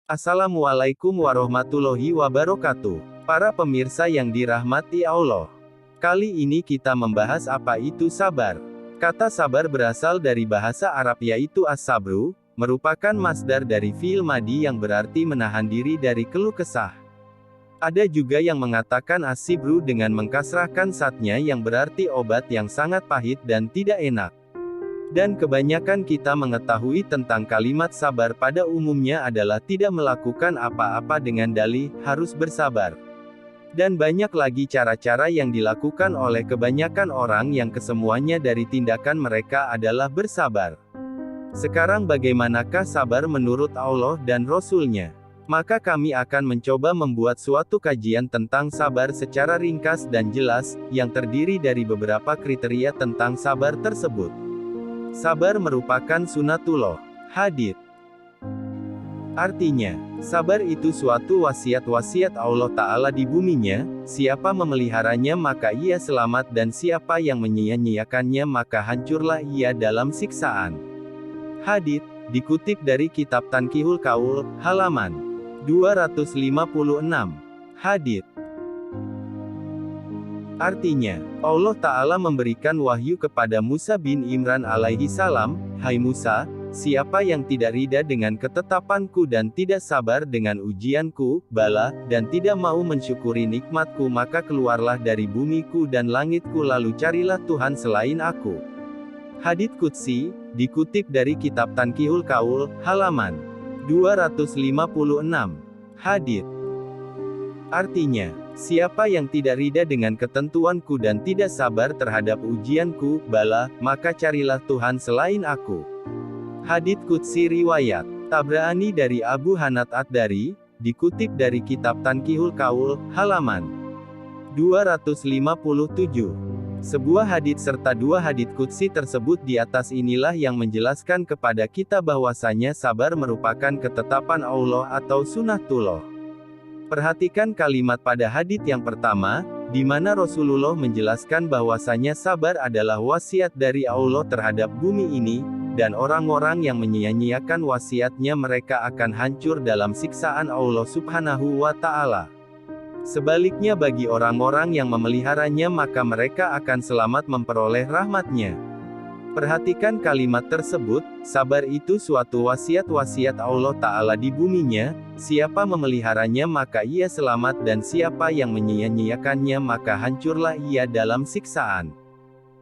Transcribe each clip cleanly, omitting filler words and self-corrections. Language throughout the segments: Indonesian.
Assalamualaikum warahmatullahi wabarakatuh. Para pemirsa yang dirahmati Allah. Kali ini kita membahas apa itu sabar. Kata sabar berasal dari bahasa Arab yaitu as-sabru, merupakan masdar dari fi'il madi yang berarti menahan diri dari keluh kesah. Ada juga yang mengatakan as-sibru dengan mengkasrahkan satnya yang berarti obat yang sangat pahit dan tidak enak. Dan kebanyakan kita mengetahui tentang kalimat sabar pada umumnya adalah tidak melakukan apa-apa dengan dalih, harus bersabar. Dan banyak lagi cara-cara yang dilakukan oleh kebanyakan orang yang kesemuanya dari tindakan mereka adalah bersabar. Sekarang bagaimanakah sabar menurut Allah dan Rasul-Nya? Maka kami akan mencoba membuat suatu kajian tentang sabar secara ringkas dan jelas, yang terdiri dari beberapa kriteria tentang sabar tersebut. Sabar merupakan sunatullah. Hadits. Artinya, sabar itu suatu wasiat-wasiat Allah Ta'ala di buminya, siapa memeliharanya maka ia selamat dan siapa yang menyia-nyiakannya maka hancurlah ia dalam siksaan. Hadits, dikutip dari kitab Tanqihul Qaul, halaman 256. Hadits. Artinya, Allah Ta'ala memberikan wahyu kepada Musa bin Imran alaihi salam, "Hai Musa, siapa yang tidak ridha dengan ketetapanku dan tidak sabar dengan ujianku, bala, dan tidak mau mensyukuri nikmatku maka keluarlah dari bumiku dan langitku lalu carilah Tuhan selain aku." Hadits Qudsi, dikutip dari kitab Tanqihul Qaul, halaman 256. Hadits. Artinya, siapa yang tidak ridha dengan ketentuanku dan tidak sabar terhadap ujianku, bala, maka carilah Tuhan selain aku. Hadits Qudsi riwayat Tabrani dari Abu Hanat Ad-Dari, dikutip dari kitab Tanqihul Qaul, halaman 257. Sebuah hadits serta dua hadits Qudsi tersebut di atas inilah yang menjelaskan kepada kita bahwasanya sabar merupakan ketetapan Allah atau sunatullah. Perhatikan kalimat pada hadits yang pertama, di mana Rasulullah menjelaskan bahwasanya sabar adalah wasiat dari Allah terhadap bumi ini, dan orang-orang yang menyia-nyiakan wasiatnya mereka akan hancur dalam siksaan Allah Subhanahu wa Ta'ala. Sebaliknya bagi orang-orang yang memeliharanya maka mereka akan selamat memperoleh rahmat-Nya. Perhatikan kalimat tersebut, sabar itu suatu wasiat-wasiat Allah Ta'ala di buminya, siapa memeliharanya maka ia selamat dan siapa yang menyia-nyiakannya maka hancurlah ia dalam siksaan.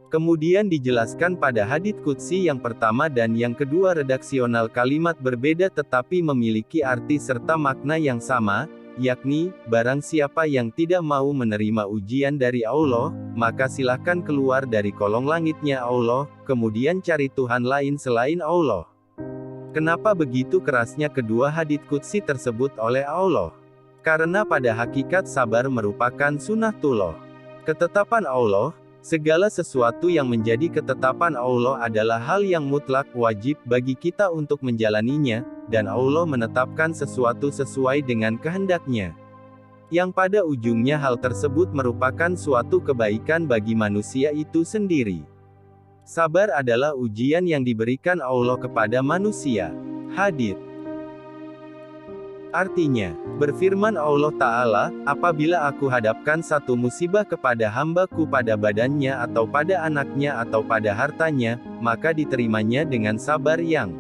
Kemudian dijelaskan pada hadits Qudsi yang pertama dan yang kedua redaksional kalimat berbeda tetapi memiliki arti serta makna yang sama, yakni, barang siapa yang tidak mau menerima ujian dari Allah, maka silahkan keluar dari kolong langitnya Allah, kemudian cari Tuhan lain selain Allah. Kenapa begitu kerasnya kedua hadits Qudsi tersebut oleh Allah? Karena pada hakikat sabar merupakan sunatullah. Ketetapan Allah, segala sesuatu yang menjadi ketetapan Allah adalah hal yang mutlak wajib bagi kita untuk menjalaninya, dan Allah menetapkan sesuatu sesuai dengan kehendak-Nya. Yang pada ujungnya hal tersebut merupakan suatu kebaikan bagi manusia itu sendiri. Sabar adalah ujian yang diberikan Allah kepada manusia. Hadits. Artinya, berfirman Allah Ta'ala, apabila aku hadapkan satu musibah kepada hamba-Ku pada badannya atau pada anaknya atau pada hartanya, maka diterimanya dengan sabar yang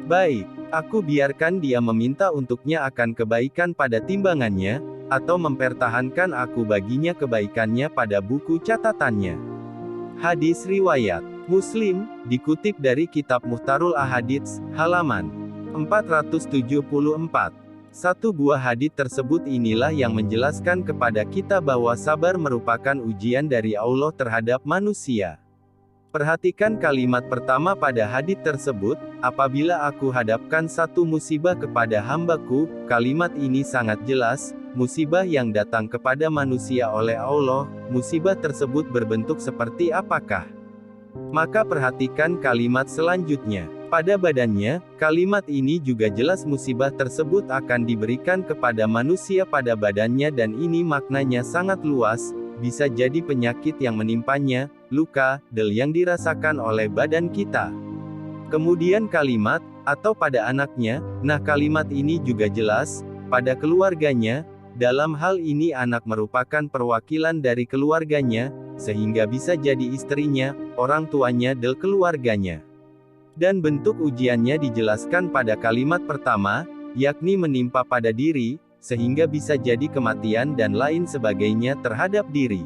baik. Aku biarkan dia meminta untuknya akan kebaikan pada timbangannya, atau mempertahankan aku baginya kebaikannya pada buku catatannya. Hadis riwayat Muslim, dikutip dari kitab Muhtarul Ahadits, halaman 474. Satu buah hadits tersebut inilah yang menjelaskan kepada kita bahwa sabar merupakan ujian dari Allah terhadap manusia. Perhatikan kalimat pertama pada hadits tersebut, apabila aku hadapkan satu musibah kepada hamba-Ku, kalimat ini sangat jelas, musibah yang datang kepada manusia oleh Allah, musibah tersebut berbentuk seperti apakah? Maka perhatikan kalimat selanjutnya. Pada badannya, kalimat ini juga jelas musibah tersebut akan diberikan kepada manusia pada badannya dan ini maknanya sangat luas, bisa jadi penyakit yang menimpanya, luka, del yang dirasakan oleh badan kita. Kemudian kalimat, atau pada anaknya, nah kalimat ini juga jelas, pada keluarganya, dalam hal ini anak merupakan perwakilan dari keluarganya, sehingga bisa jadi istrinya, orang tuanya dan keluarganya. Dan bentuk ujiannya dijelaskan pada kalimat pertama, yakni menimpa pada diri, sehingga bisa jadi kematian dan lain sebagainya terhadap diri.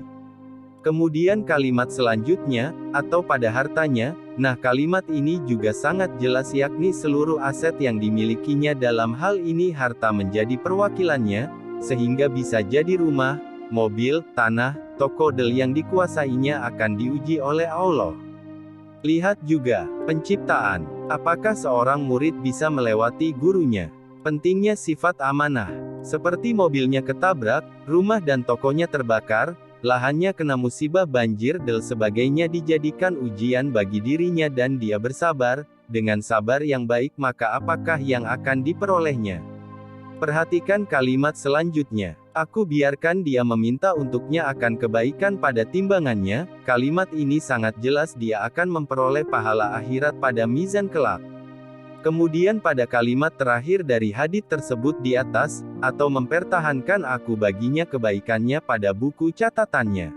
Kemudian kalimat selanjutnya, atau pada hartanya, nah kalimat ini juga sangat jelas yakni seluruh aset yang dimilikinya dalam hal ini harta menjadi perwakilannya, sehingga bisa jadi rumah, mobil, tanah, toko del yang dikuasainya akan diuji oleh Allah. Lihat juga, penciptaan. Apakah seorang murid bisa melewati gurunya? Pentingnya sifat amanah. Seperti mobilnya ketabrak, rumah dan tokonya terbakar, lahannya kena musibah banjir dan sebagainya dijadikan ujian bagi dirinya dan dia bersabar, dengan sabar yang baik maka apakah yang akan diperolehnya? Perhatikan kalimat selanjutnya. Aku biarkan dia meminta untuknya akan kebaikan pada timbangannya, kalimat ini sangat jelas dia akan memperoleh pahala akhirat pada mizan kelak. Kemudian pada kalimat terakhir dari hadits tersebut di atas, atau mempertahankan aku baginya kebaikannya pada buku catatannya.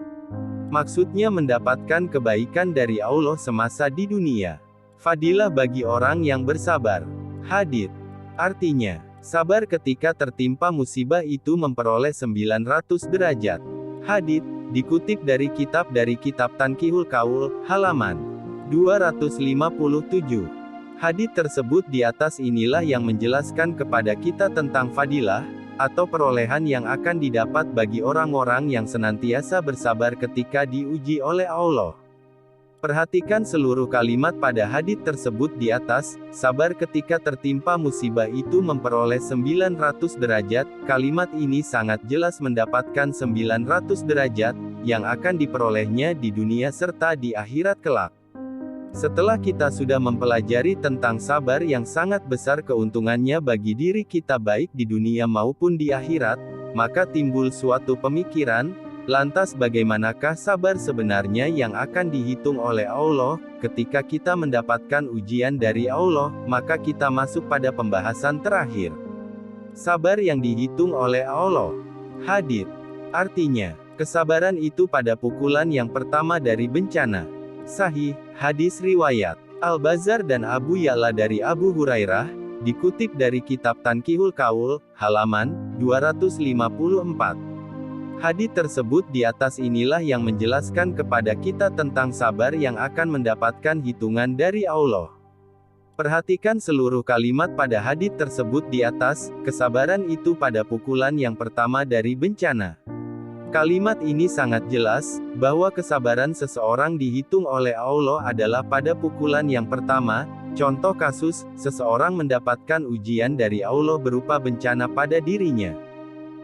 Maksudnya mendapatkan kebaikan dari Allah semasa di dunia. Fadilah bagi orang yang bersabar. Hadits. Artinya, sabar ketika tertimpa musibah itu memperoleh 900 derajat. Hadits, dikutip dari kitab Tanqihul Qaul, halaman 257. Hadits tersebut di atas inilah yang menjelaskan kepada kita tentang fadilah, atau perolehan yang akan didapat bagi orang-orang yang senantiasa bersabar ketika diuji oleh Allah. Perhatikan seluruh kalimat pada hadits tersebut di atas, sabar ketika tertimpa musibah itu memperoleh 900 derajat, kalimat ini sangat jelas mendapatkan 900 derajat, yang akan diperolehnya di dunia serta di akhirat kelak. Setelah kita sudah mempelajari tentang sabar yang sangat besar keuntungannya bagi diri kita baik di dunia maupun di akhirat, maka timbul suatu pemikiran, lantas bagaimanakah sabar sebenarnya yang akan dihitung oleh Allah, ketika kita mendapatkan ujian dari Allah, maka kita masuk pada pembahasan terakhir. Sabar yang dihitung oleh Allah. Hadits. Artinya, kesabaran itu pada pukulan yang pertama dari bencana. Sahih, hadis riwayat Al-Bazzar dan Abu Ya'la dari Abu Hurairah, dikutip dari kitab Tanqihul Qaul, halaman 254. Hadits tersebut di atas inilah yang menjelaskan kepada kita tentang sabar yang akan mendapatkan hitungan dari Allah. Perhatikan seluruh kalimat pada hadits tersebut di atas, kesabaran itu pada pukulan yang pertama dari bencana. Kalimat ini sangat jelas, bahwa kesabaran seseorang dihitung oleh Allah adalah pada pukulan yang pertama. Contoh kasus, seseorang mendapatkan ujian dari Allah berupa bencana pada dirinya.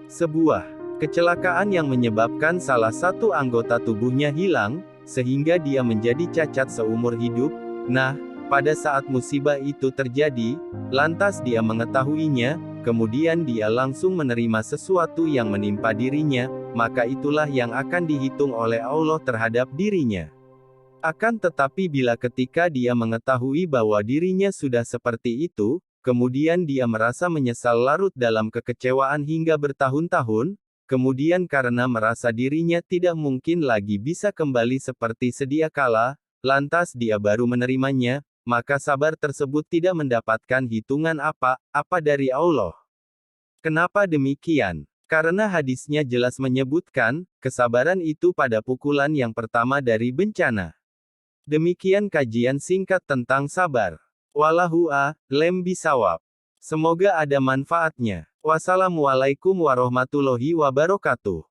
Sebuah kecelakaan yang menyebabkan salah satu anggota tubuhnya hilang, sehingga dia menjadi cacat seumur hidup. Nah, pada saat musibah itu terjadi, lantas dia mengetahuinya, kemudian dia langsung menerima sesuatu yang menimpa dirinya, maka itulah yang akan dihitung oleh Allah terhadap dirinya. Akan tetapi bila ketika dia mengetahui bahwa dirinya sudah seperti itu, kemudian dia merasa menyesal larut dalam kekecewaan hingga bertahun-tahun, kemudian karena merasa dirinya tidak mungkin lagi bisa kembali seperti sedia kala, lantas dia baru menerimanya, maka sabar tersebut tidak mendapatkan hitungan apa-apa dari Allah. Kenapa demikian? Karena hadisnya jelas menyebutkan, kesabaran itu pada pukulan yang pertama dari bencana. Demikian kajian singkat tentang sabar. Wallahu a'lam bishawab. Semoga ada manfaatnya. Wassalamualaikum warahmatullahi wabarakatuh.